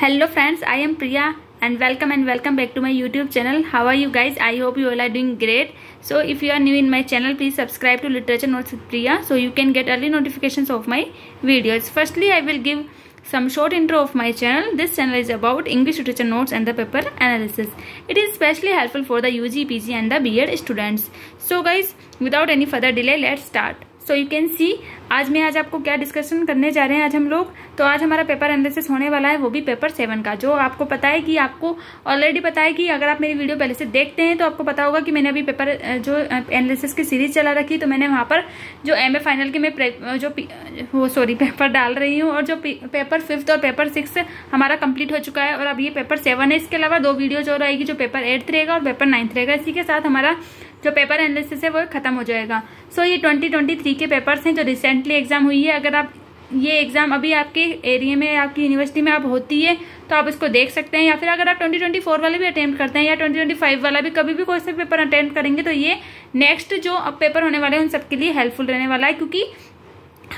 Hello friends, I am Priya and welcome back to my YouTube channel. How are you guys? I hope you all are doing great. So if you are new in my channel, please subscribe to Literature Notes with Priya so you can get early notifications of my videos. Firstly, I will give some short intro of my channel. This channel is about English literature notes and the paper analysis. It is especially helpful for the UG, PG and the B.Ed students. So guys, without any further delay, let's start. So you can see आज आपको क्या discussion करने जा रहे हैं आज हम लोग। तो आज हमारा पेपर एनालिसिस होने वाला है, वो भी पेपर 7 का। जो आपको पता है कि आपको ऑलरेडी पता है कि अगर आप मेरी वीडियो पहले से देखते हैं तो आपको पता होगा कि मैंने अभी पेपर जो एनालिसिस की सीरीज चला रखी, तो मैंने वहां पर जो MA फाइनल के मैं पेपर डाल रही हूँ, और जो पेपर 5th और पेपर 6 हमारा कंप्लीट हो चुका है और अब ये पेपर 7 है। इसके अलावा 2 वीडियोज और आएगी जो पेपर 8th रहेगा और पेपर 9th रहेगा। इसी के साथ हमारा जो पेपर एनालिसिस है वो खत्म हो जाएगा। सो ये 2023 के पेपर्स हैं जो रिसेंटली एग्जाम हुई है। अगर आप ये एग्जाम अभी आपके एरिया में, आपकी यूनिवर्सिटी में आप होती है तो आप इसको देख सकते हैं, या फिर अगर आप 2024 वाले भी अटेम्प्ट करते हैं या 2025 वाला भी कभी भी कोई सा पेपर अटेम्प्ट करेंगे तो ये नेक्स्ट जो अब पेपर होने वाले हैं उन सबके लिए हेल्पफुल रहने वाला है। क्योंकि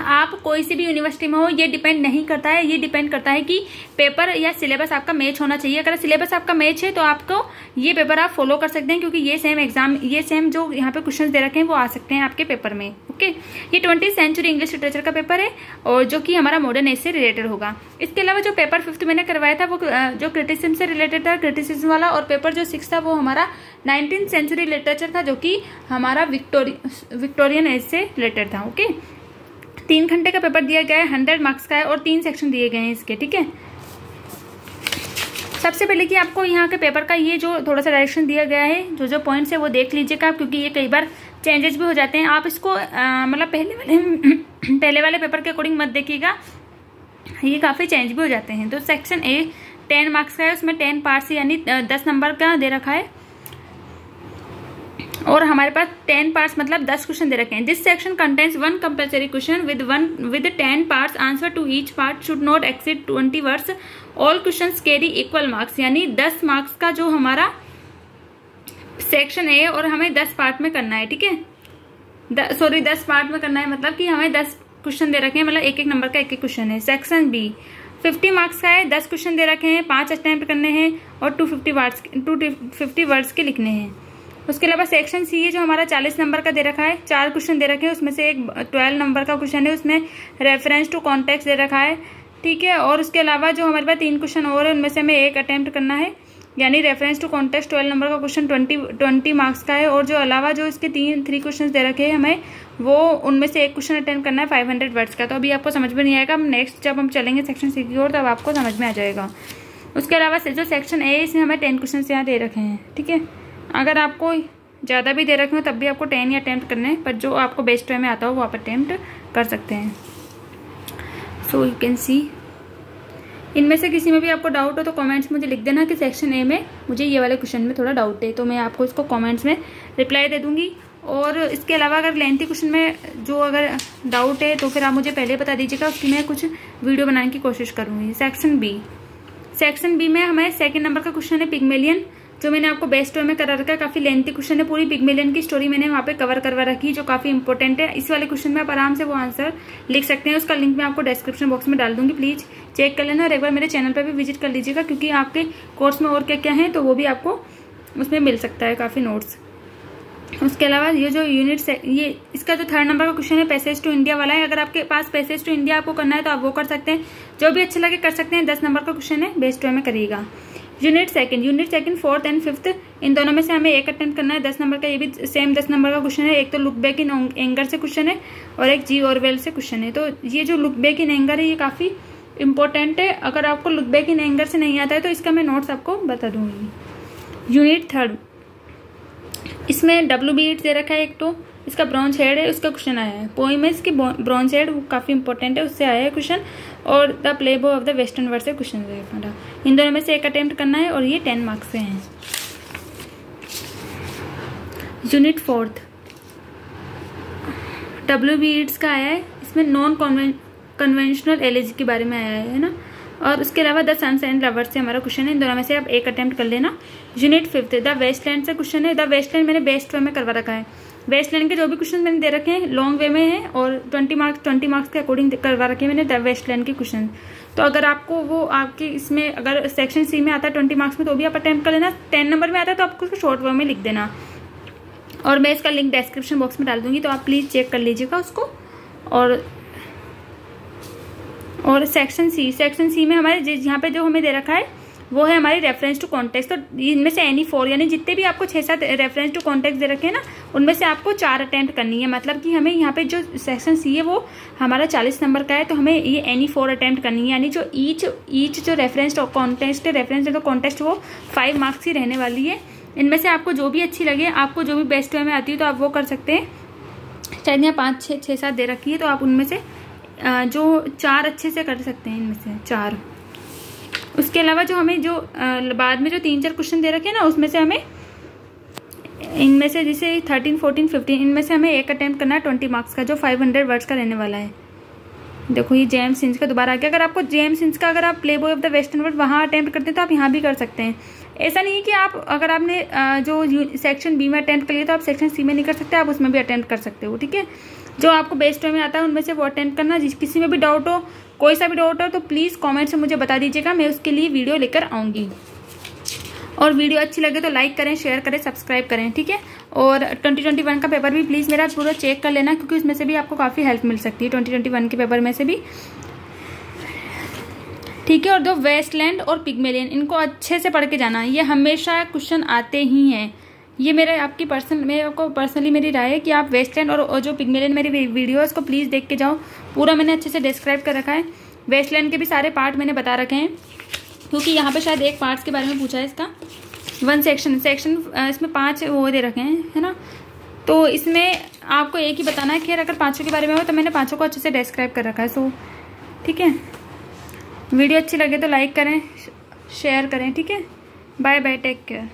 आप कोई सी भी यूनिवर्सिटी में हो, ये डिपेंड नहीं करता है, ये डिपेंड करता है कि पेपर या सिलेबस आपका मैच होना चाहिए। अगर सिलेबस आपका मैच है तो आपको ये पेपर आप फॉलो कर सकते हैं, क्योंकि ये सेम जो यहाँ पे क्वेश्चंस दे रखे हैं वो आ सकते हैं आपके पेपर में। ओके, ये 20th सेंचुरी इंग्लिश लिटरेचर का पेपर है और जो कि हमारा मॉडर्न एज से रिलेटेड होगा। इसके अलावा जो पेपर 5th मैंने करवाया था वो जो क्रिटिसिज्म से रिलेटेड था, क्रिटिसिज्म वाला, और पेपर जो 6 था वो हमारा 19th सेंचुरी लिटरेचर था, जो कि हमारा विक्टोरियन एज से रिलेटेड था। ओके, 3 घंटे का पेपर दिया गया है, 100 मार्क्स का है और 3 सेक्शन दिए गए हैं इसके। ठीक है, सबसे पहले कि आपको यहाँ के पेपर का ये जो थोड़ा सा डायरेक्शन दिया गया है, जो पॉइंट्स है वो देख लीजिएगा, क्योंकि ये कई बार चेंजेस भी हो जाते हैं। आप इसको मतलब पहले वाले पेपर के अकॉर्डिंग मत देखिएगा, ये काफी चेंज भी हो जाते हैं। तो सेक्शन A 10 मार्क्स का है, उसमें 10 पार्ट्स यानी 10 नंबर का दे रखा है, और हमारे पास 10 पार्ट्स मतलब 10 क्वेश्चन दे रखे हैं। This section contains 1 compulsory question with 10 parts. Answer to each part should not exceed 20 words. All questions carry equal marks, यानी 10 मार्क्स का जो हमारा सेक्शन है और हमें 10 पार्ट में करना है। ठीक है, 10 पार्ट में करना है, मतलब कि हमें 10 क्वेश्चन दे रखे हैं, मतलब एक नंबर का एक क्वेश्चन है। सेक्शन B 50 मार्क्स का है, 10 क्वेश्चन दे रखे हैं, 5 अटेम्प्ट करने हैं और 250 वर्ड्स के लिखने हैं। उसके अलावा सेक्शन C है जो हमारा 40 नंबर का दे रखा है, 4 क्वेश्चन दे रखे हैं, उसमें से एक 12 नंबर का क्वेश्चन है, उसमें रेफरेंस टू कॉन्टेक्स्ट दे रखा है। ठीक है, और उसके अलावा जो हमारे पास 3 क्वेश्चन और है उनमें से हमें एक अटेम्प्ट करना है, यानी रेफरेंस टू कॉन्टेक्स्ट 12 नंबर का क्वेश्चन 20 मार्क्स का है। और जो अलावा जो इसके 3 क्वेश्चन दे रखे हैं हमें, वो उनमें से एक क्वेश्चन अटेम्प्ट करना है 500 वर्ड्स का। तो अभी आपको समझ में नहीं आएगा, नेक्स्ट जब हम चलेंगे सेक्शन C की ओर तब आपको समझ में आ जाएगा। उसके अलावा जो सेक्शन A इसमें हमें 10 क्वेश्चन यहाँ दे रखे हैं। ठीक है, अगर आपको ज़्यादा भी दे रखे हो तब भी आपको 10 ही अटेम्प्ट करने हैं, पर जो आपको बेस्ट वे में आता हो वो आप अटेम्प्ट कर सकते हैं। सो यू कैन सी, इनमें से किसी में भी आपको डाउट हो तो कमेंट्स मुझे लिख देना कि सेक्शन A में मुझे ये वाले क्वेश्चन में थोड़ा डाउट है, तो मैं आपको इसको कमेंट्स में रिप्लाई दे दूंगी। और इसके अलावा अगर लेंथी क्वेश्चन में जो अगर डाउट है तो फिर आप मुझे पहले बता दीजिएगा, उसकी मैं कुछ वीडियो बनाने की कोशिश करूँगी। सेक्शन B में हमें 2nd नंबर का क्वेश्चन है पिग्मेलियन, जो मैंने आपको बेस्ट वे में करा रखा है। काफी लेंथी क्वेश्चन है, पूरी पिग्मेलियन की स्टोरी मैंने वहाँ पे कवर करवा रखी है, जो काफी इंपॉर्टेंट है। इस वाले क्वेश्चन में आप आराम से वो आंसर लिख सकते हैं, उसका लिंक मैं आपको डिस्क्रिप्शन बॉक्स में डाल दूंगी, प्लीज चेक कर लेना। और एक बार मेरे चैनल पर भी विजिट कर लीजिएगा, क्योंकि आपके कोर्स में और क्या क्या है तो वो भी आपको उसमें मिल सकता है, काफी नोट्स। उसके अलावा ये जो यूनिट ये इसका जो 3rd नंबर का क्वेश्चन है पैसेज टू इंडिया वाला है। अगर आपके पास पैसेज टू इंडिया आपको करना है तो आप वो कर सकते हैं, जो भी अच्छा लगे कर सकते हैं। 10 नंबर का क्वेश्चन है, बेस्ट वे में करिएगा। Unit second 4th and 5th, इन दोनों में से हमें एक अटेम्प्ट करना है 10 नंबर का। ये भी सेम 10 नंबर का क्वेश्चन है। एक तो लुक बैक इन एंगर से क्वेश्चन है और एक G ऑरवेल से क्वेश्चन है। तो ये जो लुक बैक इन एंगर है ये काफी इंपॉर्टेंट है। अगर आपको लुक बैक इन एंगर से नहीं आता है तो इसका मैं नोट्स आपको बता दूंगी। यूनिट 3 इसमें WB दे रखा है एक, तो इसका ब्रॉन्ज हेड है, उसका क्वेश्चन आया है। पोइम है इसकी ब्रॉन्ज हेड, वो काफी इंपॉर्टेंट है, उससे आया है क्वेश्चन। और the playboy of the western world से क्वेश्चन है। इन दोनों में से एक अटेम्प्ट करना है और ये 10 मार्क्स से हैं। यूनिट 4 WB का आया है, इसमें नॉन कन्वेंशनल एलिजी के बारे में आया है ना। और उसके अलावा द सन्स एंड लवर्स से हमारा क्वेश्चन है, इन दोनों में से आप एक अटेम्प्ट कर लेना। यूनिट 5 द वेस्टलैंड से क्वेश्चन है। द वेस्टलैंड मैंने बेस्ट वे में करवा रखा है। वेस्टलैंड के जो भी क्वेश्चन मैंने दे रखे हैं लॉन्ग वे में है और 20 मार्क्स के अकॉर्डिंग करवा रखे हैं मैंने द वेस्टलैंड के क्वेश्चन। तो अगर आपको वो आपके इसमें अगर सेक्शन सी में आता है 20 मार्क्स में तो भी आप अटेम्प्ट कर लेना। 10 नंबर में आता है तो आपको उसको शॉर्ट फॉर्म में लिख देना, और मैं इसका लिंक डिस्क्रिप्शन बॉक्स में डाल दूंगी, तो आप प्लीज़ चेक कर लीजिएगा उसको। और सेक्शन सी में हमारे यहाँ पे जो हमें दे रखा है वो है हमारी रेफरेंस टू कॉन्टेक्स्ट। तो इनमें से एनी 4 यानी जितने भी आपको 6-7 रेफरेंस टू कॉन्टेक्स्ट दे रखे हैं ना, उनमें से आपको 4 अटेम्प्ट करनी है। मतलब कि हमें यहाँ पे जो सेक्शन सी है वो हमारा 40 नंबर का है, तो हमें ये एनी 4 अटेम्प्ट करनी है। यानी जो ईच जो रेफरेंस टू कॉन्टेक्स्ट तो कॉन्टेक्स्ट वो 5 मार्क्स की रहने वाली है। इनमें से आपको जो भी अच्छी लगे, आपको जो भी बेस्ट वे में आती है तो आप वो कर सकते हैं। शायद यहाँ 5, 6, 7 दे रखी है, तो आप उनमें से जो 4 अच्छे से कर सकते हैं, इनमें से 4। उसके अलावा जो हमें जो बाद में जो 3-4 क्वेश्चन दे रखे हैं ना, उसमें से हमें इनमें से जैसे 13, 14, 15 इनमें से हमें एक अटेम्प्ट करना है 20 मार्क्स का, जो 500 वर्ड्स का रहने वाला है। देखो ये जेम्स सिंस का दोबारा आ गया। अगर आपको जेम्स सिंस का अगर आप play boy of the western world वहाँ अटेम्प्ट करते हैं तो आप यहाँ भी कर सकते हैं। ऐसा नहीं है कि आप अगर आपने जो सेक्शन बी में अटेम्प्ट कर लिया तो आप सेक्शन सी में नहीं कर सकते, आप उसमें भी अटेम्प्ट कर सकते हो। ठीक है, जो आपको बेस्ट वे में आता है उनमें से वो अटेम्प्ट करना। किसी में भी डाउट हो, कोई सा भी डाउट हो, तो प्लीज़ कमेंट से मुझे बता दीजिएगा, मैं उसके लिए वीडियो लेकर आऊँगी। और वीडियो अच्छी लगे तो लाइक करें, शेयर करें, सब्सक्राइब करें। ठीक है, और 2021 का पेपर भी प्लीज़ मेरा पूरा चेक कर लेना, क्योंकि उसमें से भी आपको काफ़ी हेल्प मिल सकती है 2021 के पेपर में से भी। ठीक है, और जो वेस्टलैंड और पिग्मेलियन इनको अच्छे से पढ़ के जाना, ये हमेशा क्वेश्चन आते ही हैं। ये मेरे आपको पर्सनली मेरी राय है कि आप वेस्टलैंड और जो पिग्मेलियन मेरी वीडियो है उसको प्लीज़ देख के जाओ। पूरा मैंने अच्छे से डिस्क्राइब कर रखा है। वेस्टलैंड के भी सारे पार्ट मैंने बता रखे हैं, क्योंकि यहाँ पे शायद एक पार्ट्स के बारे में पूछा है इसका। 1 सेक्शन इसमें 5 वो दे रखे हैं, है ना। तो इसमें आपको एक ही बताना है। खैर अगर 5 के बारे में हो तो मैंने 5 को अच्छे से डिस्क्राइब कर रखा है। सो ठीक है, वीडियो अच्छी लगे तो लाइक करें, शेयर करें। ठीक है, बाय बाय, टेक केयर।